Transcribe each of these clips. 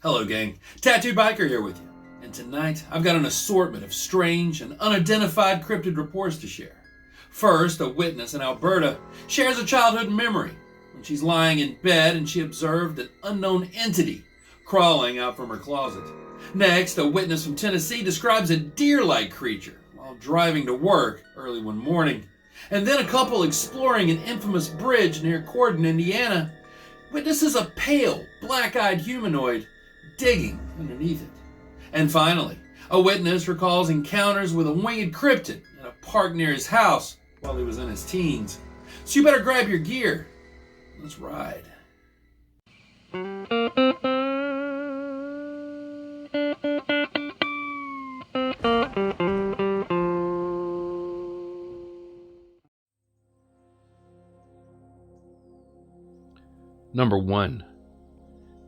Hello gang, Tattooed Biker here with you, and tonight I've got an assortment of strange and unidentified cryptid reports to share. First, a witness in Alberta shares a childhood memory when she's lying in bed and she observed an unknown entity crawling out from her closet. Next, a witness from Tennessee describes a deer-like creature while driving to work early one morning. And then a couple exploring an infamous bridge near Corydon, Indiana, witnesses a pale, black-eyed humanoid digging underneath it. And finally, a witness recalls encounters with a winged cryptid in a park near his house while he was in his teens. So you better grab your gear. Let's ride. Number 1.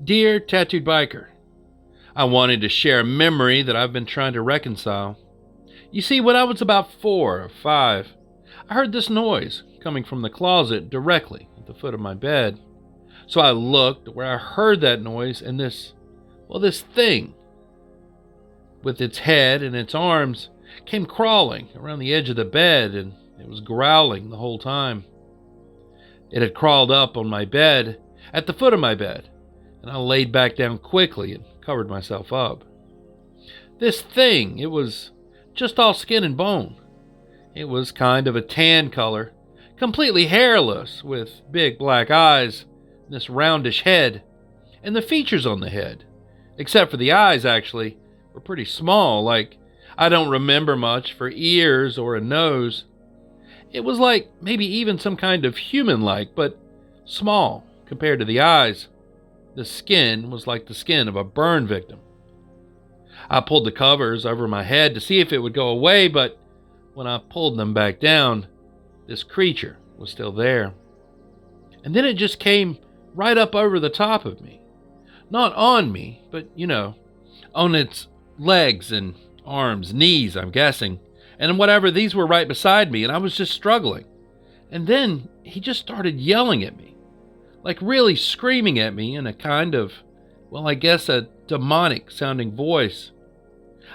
Dear Tattooed Biker, I wanted to share a memory that I've been trying to reconcile. You see, when I was about 4 or 5, I heard this noise coming from the closet directly at the foot of my bed. So I looked where I heard that noise, and this thing with its head and its arms came crawling around the edge of the bed, and it was growling the whole time. It had crawled up on my bed at the foot of my bed, and I laid back down quickly and covered myself up. This thing, it was just all skin and bone. It was kind of a tan color, completely hairless, with big black eyes, and this roundish head, and the features on the head, except for the eyes actually, were pretty small, like I don't remember much for ears or a nose. It was like maybe even some kind of human-like, but small compared to the eyes. The skin was like the skin of a burn victim. I pulled the covers over my head to see if it would go away, but when I pulled them back down, this creature was still there. And then it just came right up over the top of me. Not on me, but, on its legs and arms, knees, I'm guessing. And whatever, these were right beside me, and I was just struggling. And then he just started yelling at me. Like really screaming at me in a kind of, I guess a demonic sounding voice.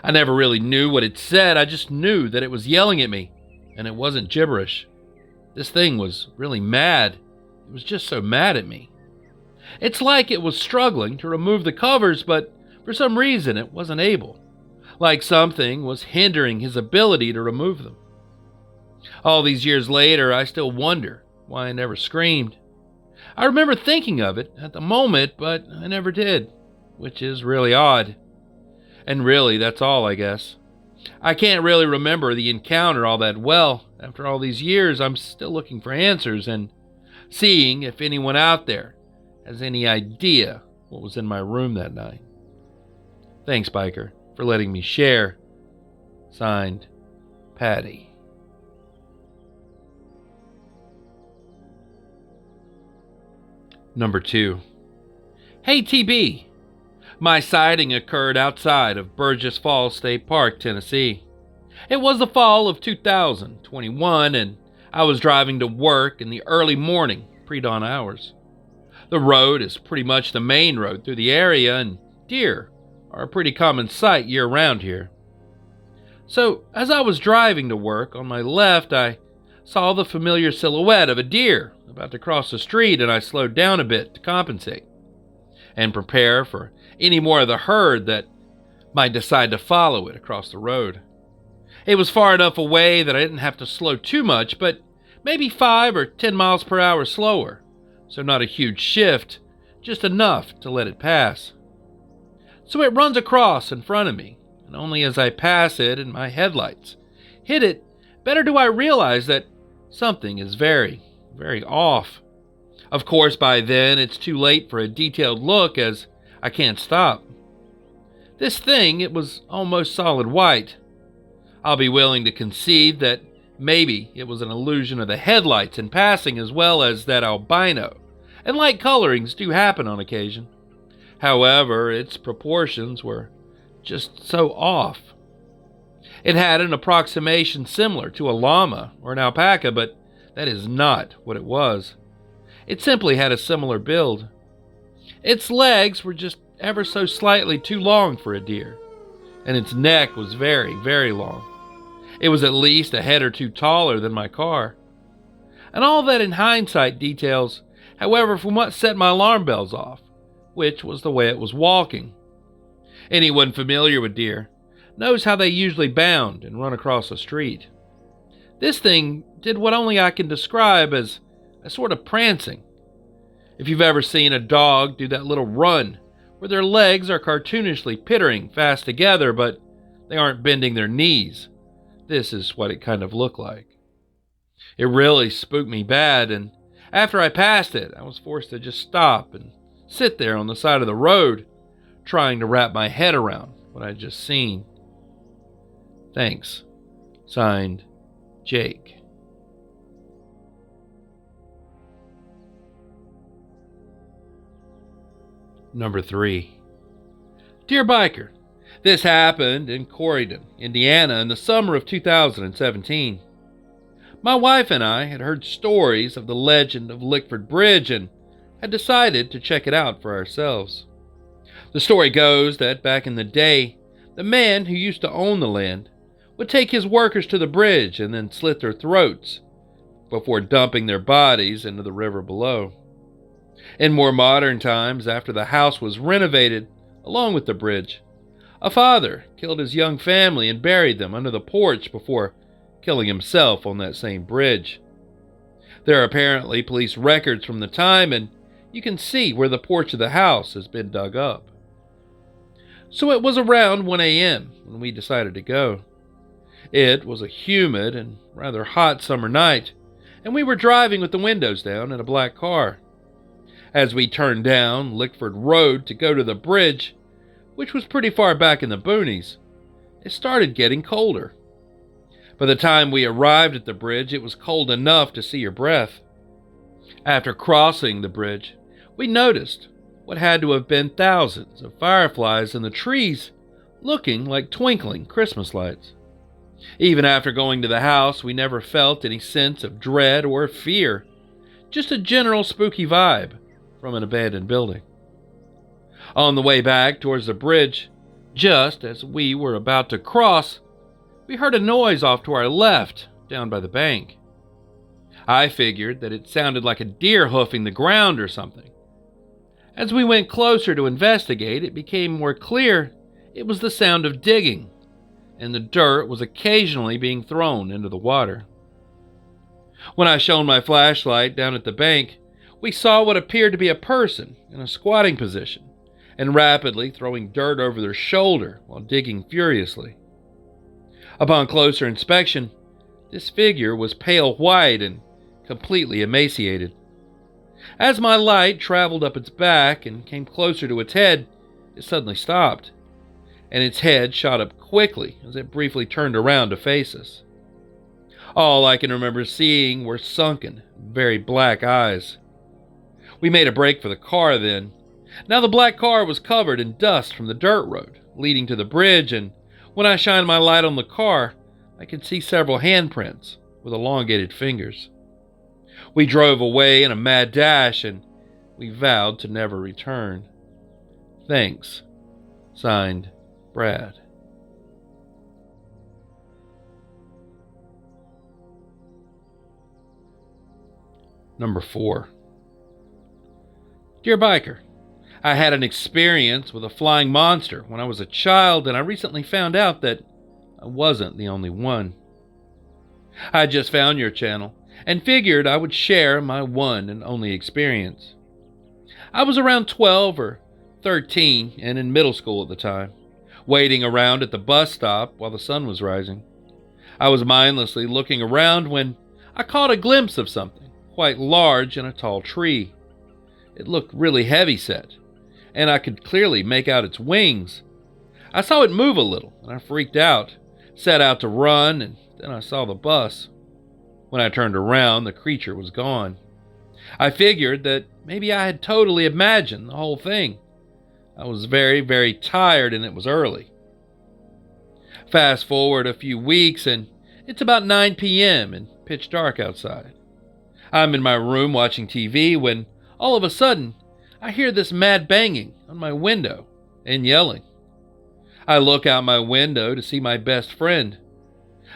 I never really knew what it said, I just knew that it was yelling at me, and it wasn't gibberish. This thing was really mad. It was just so mad at me. It's like it was struggling to remove the covers, but for some reason it wasn't able. Like something was hindering his ability to remove them. All these years later, I still wonder why I never screamed. I remember thinking of it at the moment, but I never did, which is really odd. And really, that's all, I guess. I can't really remember the encounter all that well. After all these years, I'm still looking for answers and seeing if anyone out there has any idea what was in my room that night. Thanks, Biker, for letting me share. Signed, Patty. Number 2. Hey TB, my sighting occurred outside of Burgess Falls State Park, Tennessee. It was the fall of 2021, and I was driving to work in the early morning, pre-dawn hours. The road is pretty much the main road through the area, and deer are a pretty common sight year-round here. So, as I was driving to work, on my left, I saw the familiar silhouette of a deer about to cross the street, and I slowed down a bit to compensate and prepare for any more of the herd that might decide to follow it across the road. It was far enough away that I didn't have to slow too much, but maybe 5 or 10 miles per hour slower, so not a huge shift, just enough to let it pass. So it runs across in front of me, and only as I pass it and my headlights hit it, better do I realize that something is very, very off. Of course, by then, it's too late for a detailed look as I can't stop. This thing, it was almost solid white. I'll be willing to concede that maybe it was an illusion of the headlights in passing as well as that albino, and light colorings do happen on occasion. However, its proportions were just so off. It had an approximation similar to a llama or an alpaca, but that is not what it was. It simply had a similar build. Its legs were just ever so slightly too long for a deer, and its neck was very, very long. It was at least a head or two taller than my car. And all that in hindsight details, however, from what set my alarm bells off, which was the way it was walking. Anyone familiar with deer knows how they usually bound and run across a street. This thing did what only I can describe as a sort of prancing. If you've ever seen a dog do that little run where their legs are cartoonishly pittering fast together, but they aren't bending their knees, this is what it kind of looked like. It really spooked me bad, and after I passed it, I was forced to just stop and sit there on the side of the road, trying to wrap my head around what I'd just seen. Thanks. Signed, Jake. Number 3. Dear Biker, this happened in Corydon, Indiana in the summer of 2017. My wife and I had heard stories of the legend of Lickford Bridge and had decided to check it out for ourselves. The story goes that back in the day, the man who used to own the land would take his workers to the bridge and then slit their throats before dumping their bodies into the river below. In more modern times, after the house was renovated along with the bridge, a father killed his young family and buried them under the porch before killing himself on that same bridge. There are apparently police records from the time, and you can see where the porch of the house has been dug up. So it was around 1 a.m. when we decided to go. It was a humid and rather hot summer night, and we were driving with the windows down in a black car. As we turned down Lickford Road to go to the bridge, which was pretty far back in the boonies, it started getting colder. By the time we arrived at the bridge, it was cold enough to see your breath. After crossing the bridge, we noticed what had to have been thousands of fireflies in the trees, looking like twinkling Christmas lights. Even after going to the house, we never felt any sense of dread or fear, just a general spooky vibe from an abandoned building. On the way back towards the bridge, just as we were about to cross, we heard a noise off to our left, down by the bank. I figured that it sounded like a deer hoofing the ground or something. As we went closer to investigate, it became more clear it was the sound of digging, and the dirt was occasionally being thrown into the water. When I shone my flashlight down at the bank, we saw what appeared to be a person in a squatting position and rapidly throwing dirt over their shoulder while digging furiously. Upon closer inspection, this figure was pale white and completely emaciated. As my light traveled up its back and came closer to its head, it suddenly stopped, and its head shot up quickly as it briefly turned around to face us. All I can remember seeing were sunken, very black eyes. We made a break for the car then. Now the black car was covered in dust from the dirt road leading to the bridge, and when I shined my light on the car, I could see several handprints with elongated fingers. We drove away in a mad dash, and we vowed to never return. Thanks. Signed, Brad. Number 4. Dear Biker, I had an experience with a flying monster when I was a child, and I recently found out that I wasn't the only one. I just found your channel and figured I would share my one and only experience. I was around 12 or 13 and in middle school at the time, waiting around at the bus stop while the sun was rising. I was mindlessly looking around when I caught a glimpse of something quite large in a tall tree. It looked really heavy set, and I could clearly make out its wings. I saw it move a little, and I freaked out, set out to run, and then I saw the bus. When I turned around, the creature was gone. I figured that maybe I had totally imagined the whole thing. I was very, very tired, and it was early. Fast forward a few weeks, and it's about 9 p.m. and pitch dark outside. I'm in my room watching TV when, all of a sudden, I hear this mad banging on my window and yelling. I look out my window to see my best friend.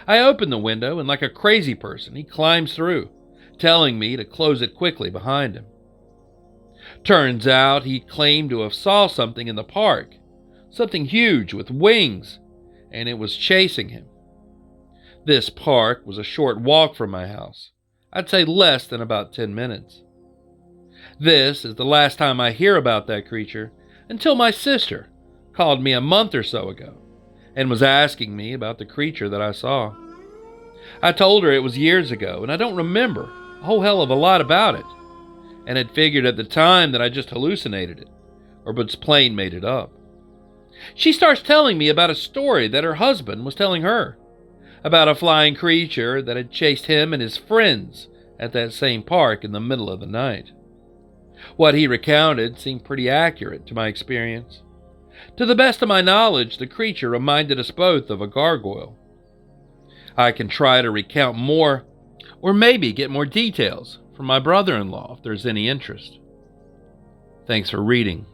I open the window and like a crazy person, he climbs through, telling me to close it quickly behind him. Turns out he claimed to have saw something in the park, something huge with wings, and it was chasing him. This park was a short walk from my house. I'd say less than about 10 minutes. This is the last time I hear about that creature until my sister called me a month or so ago and was asking me about the creature that I saw. I told her it was years ago and I don't remember a whole hell of a lot about it, and had figured at the time that I just hallucinated it or just plain made it up. She starts telling me about a story that her husband was telling her about a flying creature that had chased him and his friends at that same park in the middle of the night. What he recounted seemed pretty accurate to my experience. To the best of my knowledge, the creature reminded us both of a gargoyle. I can try to recount more, or maybe get more details from my brother-in-law if there's any interest. Thanks for reading.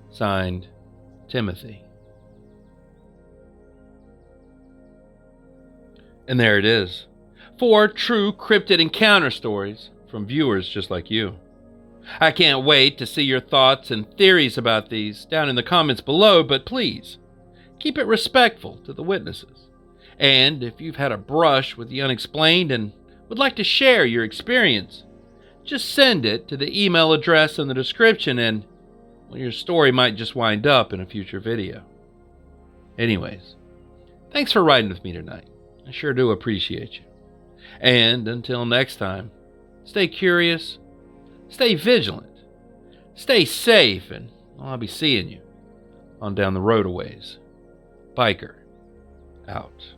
Signed, Timothy. And there it is. 4 true cryptid encounter stories from viewers just like you. I can't wait to see your thoughts and theories about these down in the comments below, but please, keep it respectful to the witnesses. And if you've had a brush with the unexplained and would like to share your experience, just send it to the email address in the description and your story might just wind up in a future video. Anyways, thanks for riding with me tonight. I sure do appreciate you. And until next time, stay curious, stay vigilant, stay safe, and I'll be seeing you on down the road a ways. Biker, out.